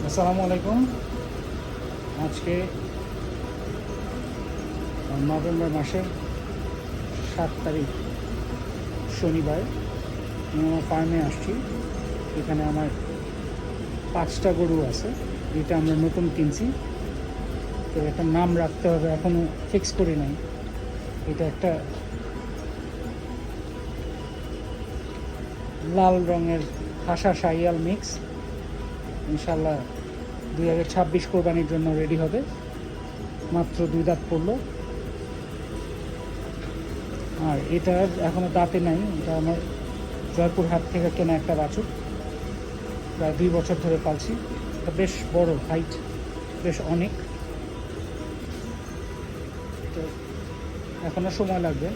আসসালামু আলাইকুম। আজকে নভেম্বর মাসের 7 তারিখ শনিবার। আমি আমার ফার্মে আসছি। এখানে আমার 5টা গরু আছে, যেটা আমরা নতুন কিনছি। তো একটা নাম রাখতে হবে, এখনও ফিক্স করি নাই। এটা একটা লাল রঙের খাসা শাহিয়াল মিক্স। ইনশাল্লাহ 2026 কোরবানির জন্য রেডি হবে। মাত্র 2 দাঁত পড়লো। আর এটা এখনও দাঁতে নাই। এটা আমার জয়পুরহাট থেকে কেনা একটা বাছুর। প্রায় 2 বছর ধরে পালছি। এটা বেশ বড়, হাইট বেশ অনেক। তো এখনও সময় লাগবে।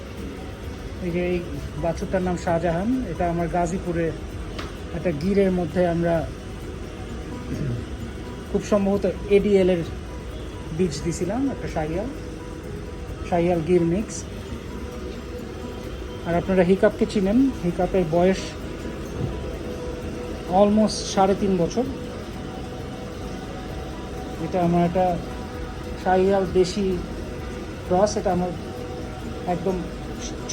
এই যে এই বাছুরটার নাম শাহজাহান। এটা আমার গাজীপুরে একটা গিরের মধ্যে আমরা খুব সম্ভবত এডিএলের বীজ দিছিলাম, একটা শাহিয়াল গির মিক্স। আর আপনারা হিকাপকে চিনেন। হিকাপের বয়স অলমোস্ট 3.5 বছর। এটা আমার একটা শাহিয়াল দেশি ক্রস। এটা আমার একদম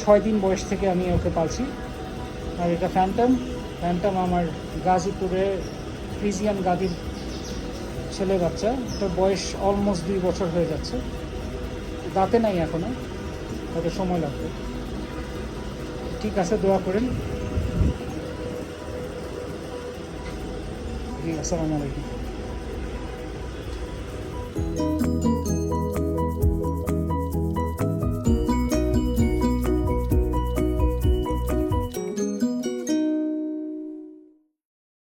6 দিন বয়স থেকে আমি ওকে পালছি। আর এটা ফ্যান্টাম আমার গাজীপুরে ফ্রিজিয়ান গাদির ছেলে বাচ্চা। এটার বয়স অলমোস্ট 2 বছর হয়ে যাচ্ছে। দাঁতে নাই এখনও, হয়তো সময় লাগবে। ঠিক আছে, দোয়া করেন। জি, আসসালামু আলাইকুম।